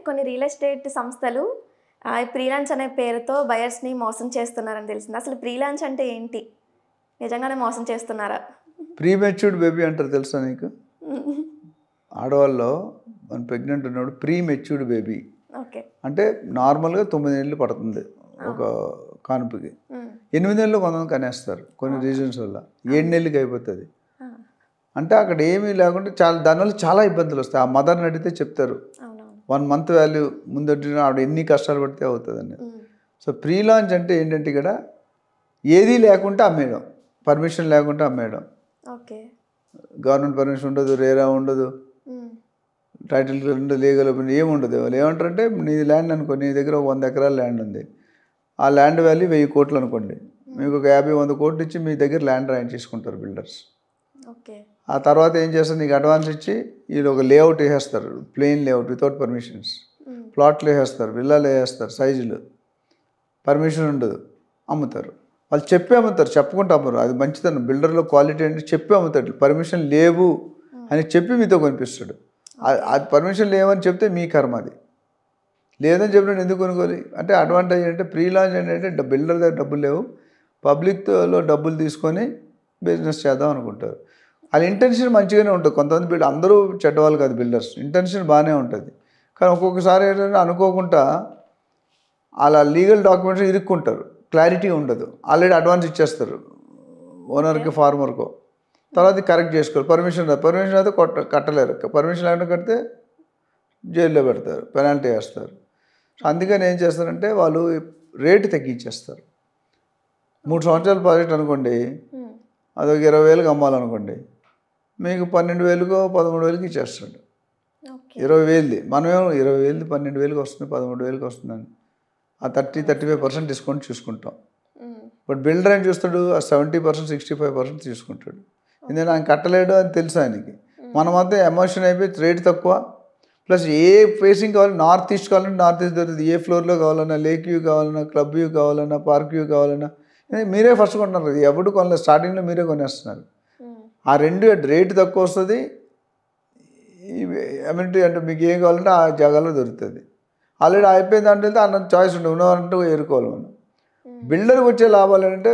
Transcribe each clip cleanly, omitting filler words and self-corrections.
కొన్ని real estate సంస్థలు pre launch అనే పేరుతో బయర్స్‌ని మోసం చేస్తున్నారని తెలిసింది. అసలు ప్రీ లాంచ్ అంటే ఏంటి? నిజంగానే మోసం చేస్తున్నారా? ప్రీ మెచ్యూర్డ్ బేబీ అంటారు తెలుసా నీకు? ఆడవాళ్ళలో మన ప్రెగ్నెంట్ ఉన్నప్పుడు ప్రీ మెచ్యూర్డ్ బేబీ ఓకే. అంటే నార్మల్గా 9 నెలలు పడుతుంది ఒక కానుపుకి. 8 నెలలు కొంతమంది కనేస్తారు కొన్ని రీజన్స్ వల్ల. 7 నెలలకి అయిపోతుంది. అంటే అక్కడ ఏమీ లేకుండా దానివల్ల చాలా ఇబ్బందులు వస్తాయి. ఆ మదర్ని అడిగితే చెప్తారు 1 మంత్ వాల్యూ ముందొడ్డిన ఆవిడ ఎన్ని కష్టాలు పడితే అవుతుందని. సో ప్రీ లాంచ్ అంటే ఏంటంటే ఇక్కడ ఏదీ లేకుండా అమ్మేయడం, పర్మిషన్ లేకుండా అమ్మేయడం. ఓకే. గవర్నమెంట్ పర్మిషన్ ఉండదు, రేరా ఉండదు, టైటిల్ ఉండదు, లీగల్ ఒపీనియన్ ఏమి ఉండదు. వాళ్ళు ఏమంటారంటే నీ ల్యాండ్ అనుకో, నీ దగ్గర ఒక 100 ఎకరాల ల్యాండ్ ఉంది, ఆ ల్యాండ్ వాల్యూ 1000 కోట్లు అనుకోండి, మీకు ఒక 50-100 కోట్లు ఇచ్చి మీ దగ్గర ల్యాండ్ రాయించేసుకుంటారు బిల్డర్స్. ఓకే. ఆ తర్వాత ఏం చేస్తారు, నీకు అడ్వాన్స్ ఇచ్చి వీళ్ళు ఒక లేఅవుట్ వేసేస్తారు, ప్లెయిన్ లేఅవుట్ వితౌట్ పర్మిషన్స్, ప్లాట్లు వేసేస్తారు, విల్లాలు వేసేస్తారు, సైజులు, పర్మిషన్ ఉండదు, అమ్ముతారు. వాళ్ళు చెప్పి అమ్ముతారు, చెప్పుకుంటూ అమ్మరు. అది మంచిదన్న బిల్డర్లో క్వాలిటీ అంటే చెప్పి అమ్ముతాడు. పర్మిషన్ లేవు అని చెప్పి మీతో కొనిపిస్తాడు. అది పర్మిషన్ లేవని చెప్తే మీ కర్మ, అది లేదని చెప్పినట్టు ఎందుకు కొనుక్కోవాలి అంటే అడ్వాంటేజ్ అంటే ప్రీ లాంచ్ ఏంటంటే బిల్డర్ దగ్గర డబ్బులు లేవు, పబ్లిక్లో డబ్బులు తీసుకొని బిజినెస్ చేద్దాం అనుకుంటారు. వాళ్ళ ఇంటెన్షన్ మంచిగానే ఉంటుంది. కొంతమంది అందరూ చెడ్డవాళ్ళు కాదు, బిల్డర్స్ ఇంటెన్షన్ బాగానే ఉంటుంది. కానీ ఒక్కొక్కసారి ఏంటంటే అనుకోకుండా అలా లీగల్ డాక్యుమెంట్స్ ఇరుక్కుంటారు, క్లారిటీ ఉండదు. ఆల్రెడీ అడ్వాన్స్ ఇచ్చేస్తారు ఓనర్కి, ఫార్మర్కో. తర్వాత కరెక్ట్ చేసుకోవాలి. పర్మిషన్ అయితే కట్టలేరు. పర్మిషన్ లేకుండా కడితే జైల్లో పెడతారు, పెనాల్టీ వేస్తారు. అందుకని ఏం చేస్తారంటే వాళ్ళు రేటు తగ్గించేస్తారు. 3 సంవత్సరాల ప్రాజెక్ట్ అనుకోండి, అదొక 20,000కి అమ్మాలనుకోండి, మీకు 12,000కో 13,000కి ఇచ్చేస్తాడు. 20,000ది మనమేమో 20,000ది 12,000కి వస్తుంది, 13,000కి వస్తుందని ఆ 30-35% డిస్కౌంట్ చూసుకుంటాం. బట్ బిల్డర్ ఏం చూస్తాడు, ఆ 70% 65% తీసుకుంటాడు. ఎందుకంటే ఆయన కట్టలేడు అని తెలుసు ఆయనకి. మనమంతా ఎమోషన్ అయిపోయి రేట్ తక్కువ, ప్లస్ ఏ ఫేసింగ్ కావాలి, నార్త్ ఈస్ట్ కావాలంటే నార్త్ ఈస్ట్ దొరుకుతుంది, ఏ ఫ్లోర్లో కావాలన్నా, లేక్ వ్యూ కావాలన్నా, క్లబ్ వ్యూ కావాలన్నా, పార్క్ వ్యూ కావాలన్నా మీరే ఫస్ట్ కొంటున్నారు. ఎవడు కొనలేదు, స్టార్టింగ్లో మీరే కొనేస్తున్నారు. ఆ రెండు రేటు తక్కువ వస్తుంది, ఎమ్యూనిటీ అంటే మీకు ఏం కావాలంటే ఆ జాగాలో దొరుకుతుంది. ఆల్రెడీ అయిపోయింది అంటే అన్న చాయిస్ ఉంటుంది, ఉన్నదంటూ ఎరుకోవాలి మనం. బిల్డర్కి వచ్చే లాభాలు ఏంటంటే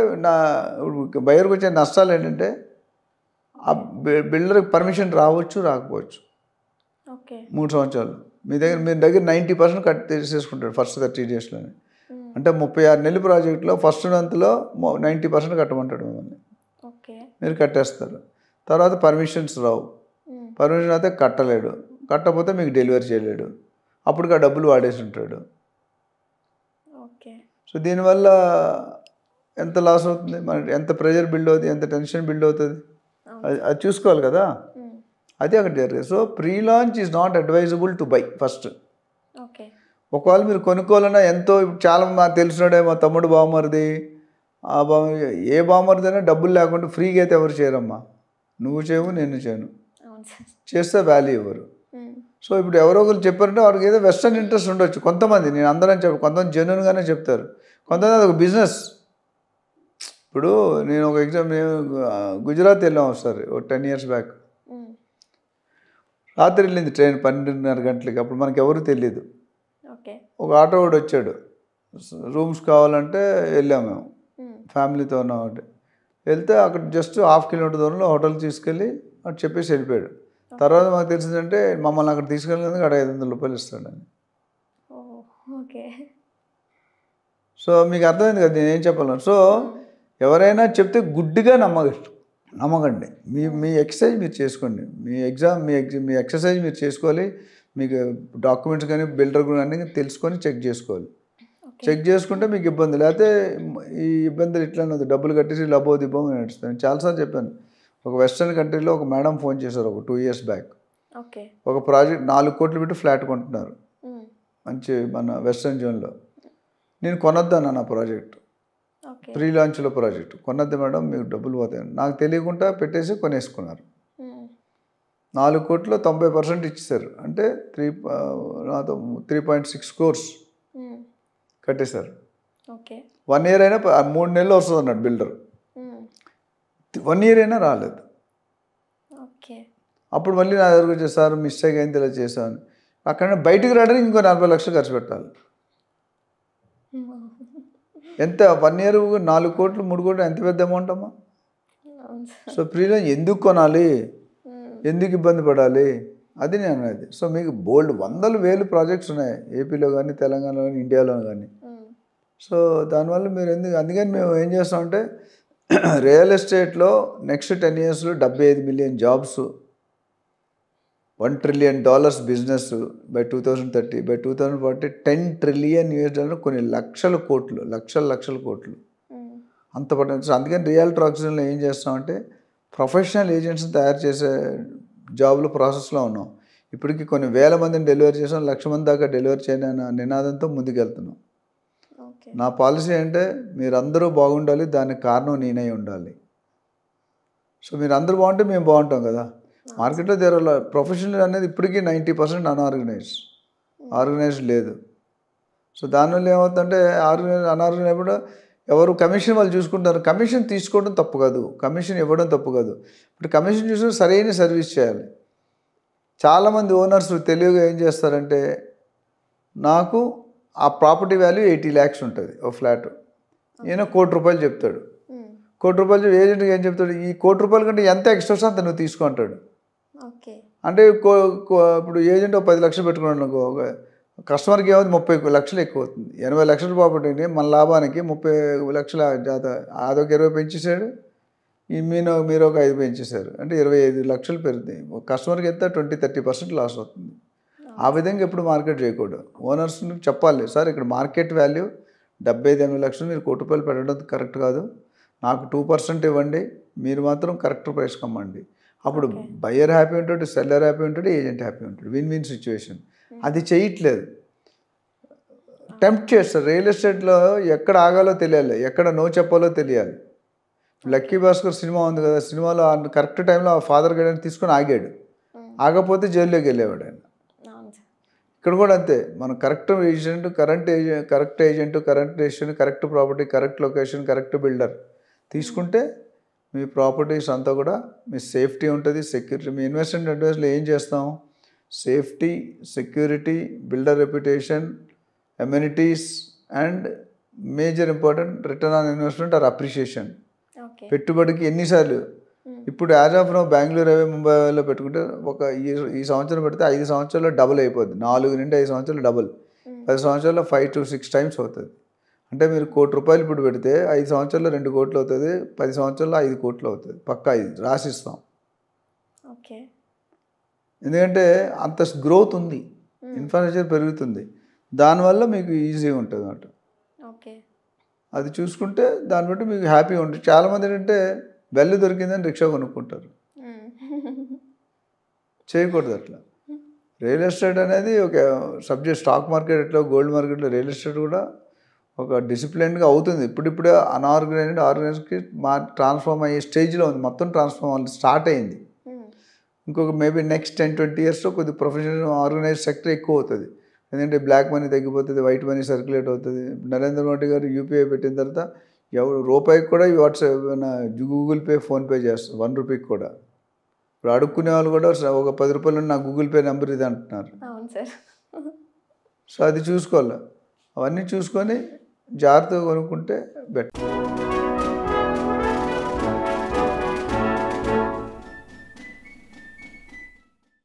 బయర్కి వచ్చే నష్టాలు ఏంటంటే ఆ బిల్డర్కి పర్మిషన్ రావచ్చు, రాకపోవచ్చు. 3 సంవత్సరాలు మీ దగ్గర 90% కట్ తీసేసుకుంటాడు ఫస్ట్ 30 డేస్లోనే. అంటే 36 నెలల ప్రాజెక్టులో ఫస్ట్ మంత్లో 90% కట్టమంటాడు మిమ్మల్ని. మీరు కట్టేస్తారు. తర్వాత పర్మిషన్స్ రావు, పర్మిషన్ అయితే కట్టలేడు, కట్టకపోతే మీకు డెలివరీ చేయలేడు, అప్పటికి ఆ డబ్బులు వాడేసి ఉంటాడు. సో దీనివల్ల ఎంత లాస్ అవుతుంది, మన ఎంత ప్రెషర్ బిల్డ్ అవుతుంది, ఎంత టెన్షన్ బిల్డ్ అవుతుంది, అది చూసుకోవాలి కదా. అది అక్కడ జరిగింది. So pre launch is not advisable to buy first. ఒకవేళ మీరు కొనుక్కోవాలన్నా ఎంతో, చాలా నాకు తెలిసినాడే మా తమ్ముడు బావమరిది, ఆ ఏ బావమరిది అయినా డబ్బులు లేకుండా ఫ్రీగా అయితే ఎవరు చేయరమ్మా. నువ్వు చేయవు, నేను చేయను, చేస్తే వాల్యూ ఇవ్వరు. సో ఇప్పుడు ఎవరో ఒకరు చెప్పారంటే వాడికి ఏదో వెస్టర్న్ ఇంట్రెస్ట్ ఉండొచ్చు కొంతమంది, నేను అందరం చెప్పు, కొంతమంది జెన్యున్గానే చెప్తారు, కొంతమంది అది ఒక బిజినెస్. ఇప్పుడు నేను ఒక నేను గుజరాత్ వెళ్ళాం ఒకసారి, ఒక 10 years బ్యాక్. రాత్రి వెళ్ళింది ట్రైన్ 12:30 గంటలకి. అప్పుడు మనకి ఎవరు తెలియదు. ఒక ఆటో వాడు వచ్చాడు, రూమ్స్ కావాలంటే వెళ్ళాము మేము, ఫ్యామిలీతో ఉన్నాం. అంటే వెళ్తే అక్కడ జస్ట్ 1/2 kilometer దూరంలో హోటల్ తీసుకెళ్ళి అటు చెప్పేసి వెళ్ళిపోయాడు. తర్వాత మాకు తెలిసిందంటే మమ్మల్ని అక్కడ తీసుకెళ్ళినందుకు అక్కడ 500 రూపాయలు ఇస్తాడని. సో మీకు అర్థమైంది కదా నేనేం చెప్పాలను. సో ఎవరైనా చెప్తే గుడ్డిగా నమ్మకండి. మీ ఎక్సర్సైజ్ మీరు చేసుకోండి, మీ ఎక్సర్సైజ్ మీరు చేసుకోవాలి. మీకు డాక్యుమెంట్స్ కానీ బిల్డర్ కానీ తెలుసుకొని చెక్ చేసుకోవాలి. చెక్ చేసుకుంటే మీకు ఇబ్బంది, లేకపోతే ఈ ఇబ్బందులు ఇట్లానే డబ్బులు కట్టేసి లబో దిబ్బం నడుస్తాను. నేను చాలాసార్లు చెప్పాను. ఒక వెస్ట్రన్ కంట్రీలో ఒక మేడం ఫోన్ చేశారు ఒక 2 years బ్యాక్. ఒక ప్రాజెక్ట్ 4 కోట్లు పెట్టి ఫ్లాట్ కొంటున్నారు మంచి మన వెస్ట్రన్ జోన్లో. నేను కొనొద్దాను నా ప్రాజెక్ట్, ప్రీ లాంచ్లో ప్రాజెక్ట్ కొనొద్దు మేడం, మీకు డబ్బులు పోతాయి. నాకు తెలియకుండా పెట్టేసి కొనేసుకున్నారు. 4 కోట్లు 90% ఇచ్చేసారు. అంటే 3.6 crores కట్టేశారు. 1 year అయినా 3 నెలలు వస్తుంది అన్నాడు బిల్డర్. 1 year అయినా రాలేదు. అప్పుడు మళ్ళీ నా దగ్గరకు వచ్చేసారు, మిస్టేక్ అయింది ఇలా చేశాను. అక్కడ బయటికి రావడానికి ఇంకో 40 లక్షలు ఖర్చు పెట్టాలి. ఎంత 1 ఇయర్ 4 కోట్లు 3 కోట్లు ఎంత పెద్ద అమౌంట్ అమ్మా. అవును సార్. సో ప్రీలాన్స్ ఎందుకు కొనాలి, ఎందుకు ఇబ్బంది పడాలి, అది నేను అనేది. సో మీకు బోల్డ్ వందలు వేలు ప్రాజెక్ట్స్ ఉన్నాయి ఏపీలో కానీ తెలంగాణలో కానీ ఇండియాలో కానీ. సో దానివల్ల మీరు అందుకని మేము ఏం చేస్తామంటే రియల్ ఎస్టేట్లో నెక్స్ట్ 10 ఇయర్స్లో 75 million jobs, $1 trillion business by 2030, by 2040 $10 trillion కొన్ని లక్షల కోట్లు, లక్షల కోట్లు అంత పట్టిన. అందుకని రియల్టర్ ఆక్సిజన్లో ఏం చేస్తామంటే ప్రొఫెషనల్ ఏజెంట్స్ని తయారు చేసే జాబ్లు ప్రాసెస్లో ఉన్నాం. ఇప్పటికి కొన్ని వేల మందిని డెలివరీ చేసాం, 1,00,000 మంది దాకా డెలివరీ చేయని నినాదంతో ముందుకెళ్తున్నాం. నా పాలసీ అంటే మీరందరూ బాగుండాలి, దానికి కారణం నేనై ఉండాలి. సో మీరు అందరూ బాగుంటే మేము బాగుంటాం కదా. మార్కెట్లో ప్రొఫెషనల్ అనేది ఇప్పటికీ 90% ఆర్గనైజ్డ్ లేదు. సో దానివల్ల ఏమవుతుందంటే అనార్గనైజ్ అయినప్పుడు ఎవరు కమిషన్ వాళ్ళు చూసుకుంటారు. కమిషన్ తీసుకోవడం తప్పు కాదు, కమిషన్ ఇవ్వడం తప్పు కాదు. ఇప్పుడు కమిషన్ చూసుకుని సరైన సర్వీస్ చేయాలి. చాలామంది ఓనర్స్ తెలివిగా ఏం చేస్తారంటే నాకు ఆ ప్రాపర్టీ వాల్యూ 80 lakhs ఉంటుంది ఓ ఫ్లాట్, ఈయన ₹1 కోటి చెప్తాడు. ₹1 కోటి ఏజెంట్కి ఏం చెప్తాడు, ఈ ₹1 కోటి కంటే ఎంత ఎక్స్ట్రా వస్తే అంత నువ్వు తీసుకుంటాడు. అంటే ఇప్పుడు ఏజెంట్ 10 లక్షలు పెట్టుకున్నాడు అనుకో, కస్టమర్కి ఏమవుతుంది 30 లక్షలు ఎక్కువ అవుతుంది. 80 లక్షల ప్రాపర్టీని మన లాభానికి 30 లక్షల అదొక 20 పెంచేసాడు, మీరు ఒక 5 పెంచేశారు అంటే 25 లక్షలు పెరుగుతాయి. కస్టమర్కి ఎంత 20-30% లాస్ అవుతుంది. ఆ విధంగా ఎప్పుడు మార్కెట్ చేయకూడదు. ఓనర్స్ని చెప్పాలి, సార్ ఇక్కడ మార్కెట్ వాల్యూ 75-80 లక్షలు, మీరు ₹1 కోటి పెట్టడం కరెక్ట్ కాదు, నాకు 2% ఇవ్వండి, మీరు మాత్రం కరెక్ట్ ప్రైస్ కమ్మండి. అప్పుడు బయ్యర్ హ్యాపీ ఉంటాడు, సెల్లర్ హ్యాపీ ఉంటాడు, ఏజెంట్ హ్యాపీ ఉంటాడు. Win situation. అది చేయట్లేదు, టెంప్ట్ చేస్తారు. రియల్ ఎస్టేట్లో ఎక్కడ ఆగాలో తెలియాలి, ఎక్కడ నో చెప్పాలో తెలియాలి. లక్కీ భాస్కర్ సినిమా ఉంది కదా, సినిమాలో కరెక్ట్ టైంలో ఆ ఫాదర్ గైడెన్స్ తీసుకొని ఆగాడు, ఆగపోతే జైల్లోకి వెళ్ళేవాడు ఆయన. ఇక్కడ కూడా అంతే, మనం correct agent, correct decision, correct property, correct location, correct builder తీసుకుంటే మీ ప్రాపర్టీస్ అంతా కూడా మీ సేఫ్టీ ఉంటుంది, సెక్యూరిటీ. మీ ఇన్వెస్ట్మెంట్ అడ్వైస్లో ఏం చేస్తాం, safety, security, builder reputation, amenities and major important return on investment or appreciation. పెట్టుబడికి ఎన్నిసార్లు ఇప్పుడు యాజ్ ఆఫ్ నో బెంగళూరు అవే ముంబైలో పెట్టుకుంటే ఈ సంవత్సరం పెడితే 5 సంవత్సరాల్లో డబుల్ అయిపోద్ది. 4 నుండి 5 సంవత్సరాలు డబుల్, 10 సంవత్సరాల్లో 5 to 6 times అవుతుంది. అంటే మీరు ₹1 కోటి ఇప్పుడు పెడితే 5 సంవత్సరాల్లో 2 కోట్లు అవుతుంది, 10 సంవత్సరాల్లో 5 కోట్లు అవుతుంది. పక్కా ఇది రాసిస్తాం. ఎందుకంటే అంత గ్రోత్ ఉంది, ఇన్ఫ్రాస్ట్రక్చర్ పెరుగుతుంది, దానివల్ల మీకు ఈజీగా ఉంటుంది అన్నమాట. అది చూసుకుంటే దాన్ని బట్టి మీకు హ్యాపీగా ఉంటుంది. చాలామంది ఏంటంటే బెల్లు దొరికిందని రిక్షా కొనుక్కుంటారు, చేయకూడదు అట్లా. రియల్ ఎస్టేట్ అనేది ఒక సబ్జెక్ట్. స్టాక్ మార్కెట్ ఎట్లా, గోల్డ్ మార్కెట్లో రియల్ ఎస్టేట్ కూడా ఒక డిసిప్లిన్గా అవుతుంది. ఇప్పుడిప్పుడే ఆర్గనైజ్కి ట్రాన్స్ఫార్మ్ అయ్యే స్టేజ్లో ఉంది, మొత్తం ట్రాన్స్ఫార్మ్ స్టార్ట్ అయింది. ఇంకొక మేబీ నెక్స్ట్ 10-20 yearsలో కొద్ది ప్రొఫెషనల్ ఆర్గనైజ్ సెక్టర్ ఎక్కువ అవుతుంది. ఎందుకంటే బ్లాక్ మనీ తగ్గిపోతుంది, వైట్ మనీ సర్క్యులేట్ అవుతుంది. నరేంద్ర మోడీ గారు యూపీఐ పెట్టిన తర్వాత ఎవరు రూపాయికి కూడా వాట్సాప్, గూగుల్ పే, ఫోన్పే చేస్తారు, ₹1 కూడా. ఇప్పుడు అడుక్కునే వాళ్ళు కూడా ఒక ₹10 నా గూగుల్ పే నెంబర్ ఇది అంటున్నారు. సో అది చూసుకోవాలి. అవన్నీ చూసుకొని జాగ్రత్తగా కొనుక్కుంటే బెటర్.